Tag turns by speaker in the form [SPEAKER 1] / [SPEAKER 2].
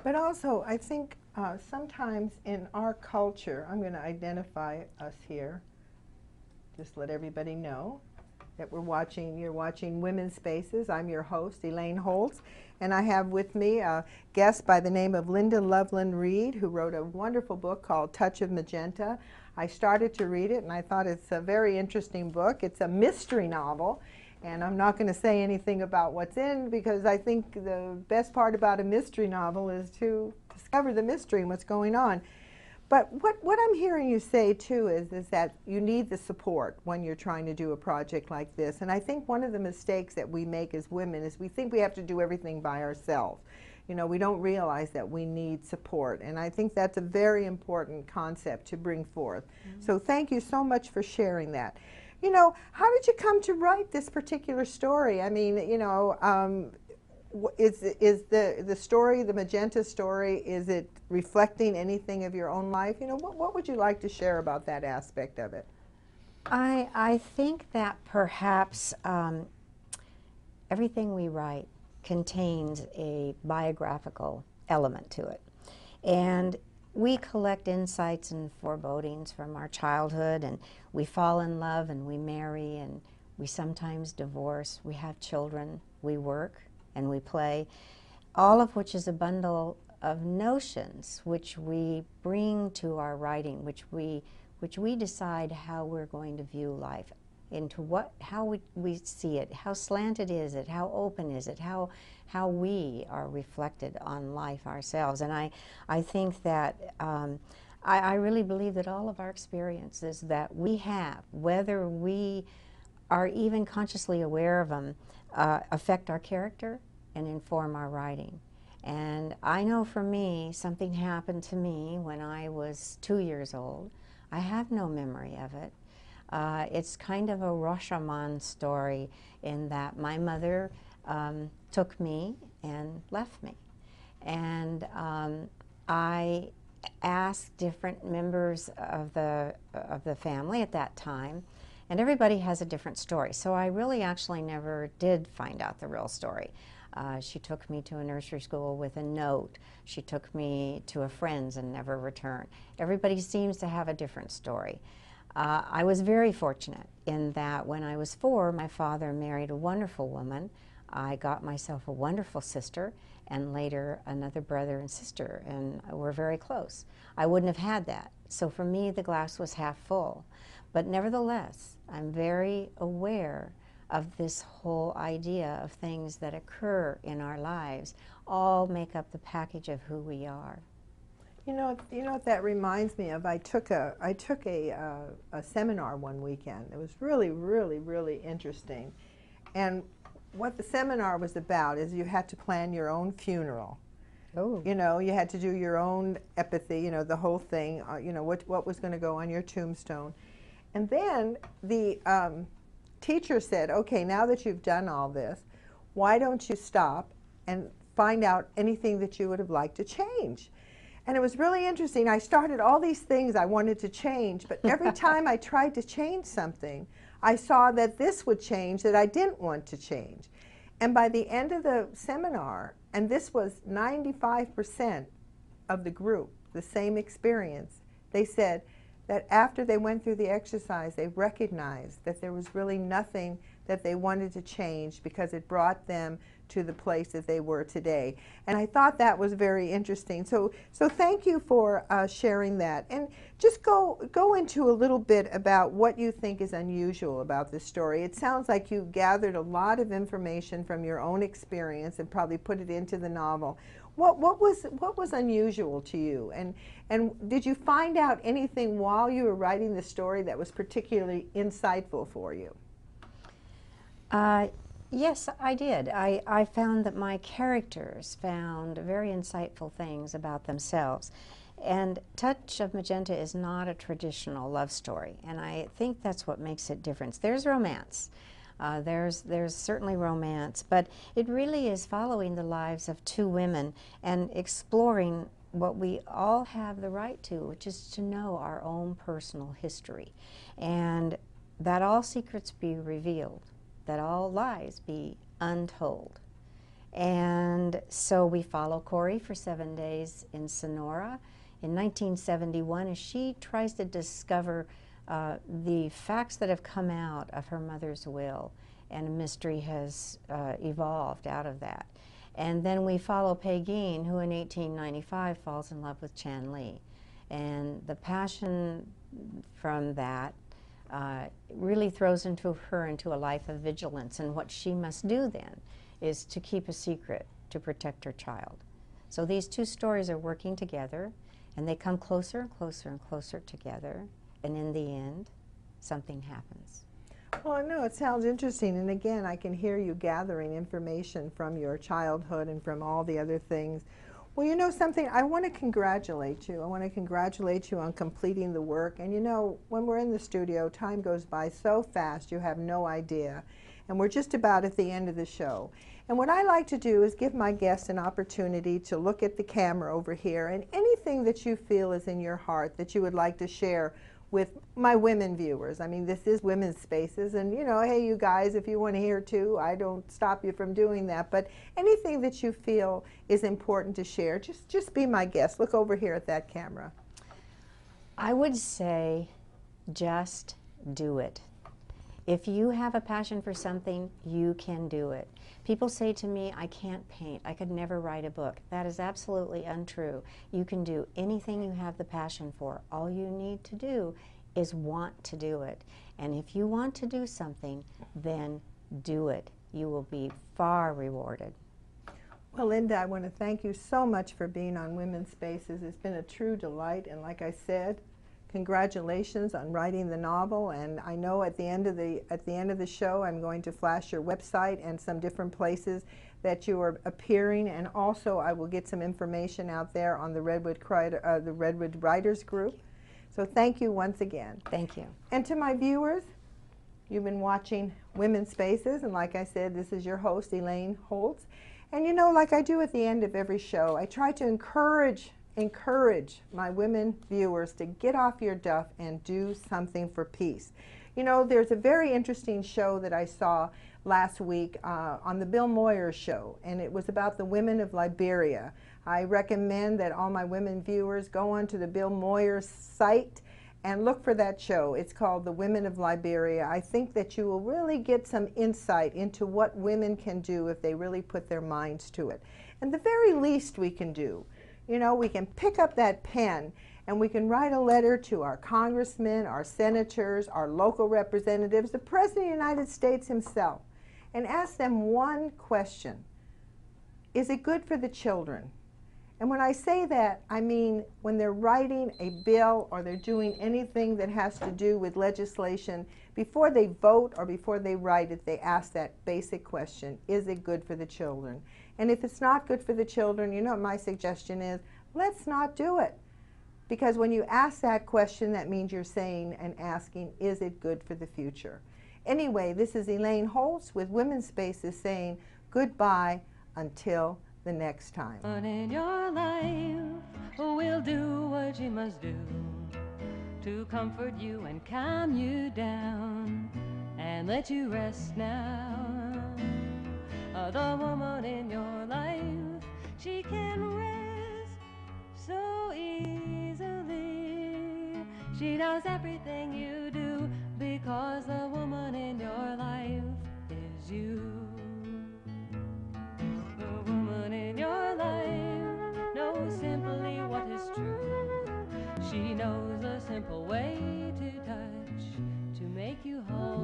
[SPEAKER 1] But also, I think sometimes in our culture, I'm going to identify us here, just let everybody know that you're watching Women's Spaces. I'm your host, Elaine Holtz, and I have with me a guest by the name of Loveland Reid, who wrote a wonderful book called Touch of Magenta. I started to read it, and I thought it's a very interesting book. It's a mystery novel, and I'm not going to say anything about what's in, because I think the best part about a mystery novel is to discover the mystery and what's going on. But what I'm hearing you say, too, is that you need the support when you're trying to do a project like this. And I think one of the mistakes that we make as women is we think we have to do everything by ourselves. You know, we don't realize that we need support. And I think that's a very important concept to bring forth. So thank you so much for sharing that. You know, how did you come to write this particular story? I mean, you know, is the story, the Magenta story, is it reflecting anything of your own life? You know, what would you like to share about that aspect of it?
[SPEAKER 2] I think that perhaps everything we write contains a biographical element to it. And we collect insights and forebodings from our childhood, and we fall in love and we marry and we sometimes divorce, we have children, we work and we play, all of which is a bundle of notions which we bring to our writing, which we decide how we're going to view life, into how we see it, how slanted is it, how open is it, how we are reflected on life ourselves. And I think that I really believe that all of our experiences that we have, whether we are even consciously aware of them, affect our character and inform our writing. And I know for me, something happened to me when I was 2 years old. I have no memory of it. It's kind of a Rashomon story in that my mother took me and left me. And I asked different members of the family at that time, and everybody has a different story. So I really actually never did find out the real story. She took me to a nursery school with a note. She took me to a friend's and never returned. Everybody seems to have a different story. I was very fortunate in that when I was 4, my father married a wonderful woman. I got myself a wonderful sister, and later another brother and sister, and we're very close. I wouldn't have had that. So for me, the glass was half full. But nevertheless, I'm very aware of this whole idea of things that occur in our lives all make up the package of who we are.
[SPEAKER 1] You know what that reminds me of? I took a seminar one weekend. It was really interesting. And what the seminar was about is you had to plan your own funeral.
[SPEAKER 2] Oh.
[SPEAKER 1] You know, you had to do your own epitaph, you know, the whole thing, you know, what was going to go on your tombstone. And then the teacher said, okay, now that you've done all this, why don't you stop and find out anything that you would have liked to change? And it was really interesting. I started all these things I wanted to change, but every time I tried to change something, I saw that this would change that I didn't want to change. And by the end of the seminar, and this was 95% of the group, the same experience, they said that after they went through the exercise, they recognized that there was really nothing that they wanted to change because it brought them to the place that they were today. And I thought that was very interesting. So thank you for sharing that. And just go into a little bit about what you think is unusual about this story. It sounds like you gathered a lot of information from your own experience and probably put it into the novel. What was unusual to you? And did you find out anything while you were writing the story that was particularly insightful for you?
[SPEAKER 2] Yes, I did. I found that my characters found very insightful things about themselves. And Touch of Magenta is not a traditional love story, and I think that's what makes it different. There's romance. There's certainly romance, but it really is following the lives of 2 women and exploring what we all have the right to, which is to know our own personal history, and that all secrets be revealed, that all lies be untold. And so we follow Corey for 7 days in Sonora in 1971 as she tries to discover the facts that have come out of her mother's will, and a mystery has evolved out of that. And then we follow Pegeen, who in 1895 falls in love with Chan Lee. And the passion from that really throws her into a life of vigilance, and what she must do then is to keep a secret to protect her child. So these two stories are working together, and they come closer and closer and closer together, and in the end, something happens.
[SPEAKER 1] Well, no, it sounds interesting, and again, I can hear you gathering information from your childhood and from all the other things. Well, you know something, I want to congratulate you. I want to congratulate you on completing the work. And you know, when we're in the studio, time goes by so fast, you have no idea. And we're just about at the end of the show. And what I like to do is give my guests an opportunity to look at the camera over here, and anything that you feel is in your heart that you would like to share with my women viewers. I mean, this is Women's Spaces, and you know, hey, you guys, if you want to hear too, I don't stop you from doing that. But anything that you feel is important to share, just be my guest. Look over here at that camera.
[SPEAKER 2] I would say just do it. If you have a passion for something, you can do it. People say to me, I can't paint, I could never write a book. That is absolutely untrue. You can do anything you have the passion for. All you need to do is want to do it. And if you want to do something, then do it. You will be far rewarded.
[SPEAKER 1] Well, Linda, I want to thank you so much for being on Women's Spaces. It's been a true delight, and like I said, congratulations on writing the novel. And I know at the end of the show, I'm going to flash your website and some different places that you are appearing, and also I will get some information out there on the Redwood Writers Group. So thank you once again.
[SPEAKER 2] Thank you.
[SPEAKER 1] And to my viewers, you've been watching Women's Spaces, and like I said, this is your host, Elaine Holtz. And you know, like I do at the end of every show, I try to encourage my women viewers to get off your duff and do something for peace. You know, there's a very interesting show that I saw last week on the Bill Moyer show, and it was about the women of Liberia. I recommend that all my women viewers go onto the Bill Moyer site and look for that show. It's called The Women of Liberia. I think that you will really get some insight into what women can do if they really put their minds to it. And the very least we can do, you know, we can pick up that pen and we can write a letter to our congressmen, our senators, our local representatives, the President of the United States himself, and ask them one question. Is it good for the children? And when I say that, I mean when they're writing a bill or they're doing anything that has to do with legislation, before they vote or before they write it, they ask that basic question, is it good for the children? And if it's not good for the children, you know what my suggestion is, let's not do it. Because when you ask that question, that means you're saying and asking, is it good for the future? Anyway, this is Elaine Holtz with Women's Spaces saying goodbye until the next time.
[SPEAKER 3] In your life, we'll do what you must do to comfort you and calm you down and let you rest now. The woman in your life, she can rest so easily. She knows everything you do because the woman in your life is you. The woman in your life knows simply what is true. She knows a simple way to touch to make you whole.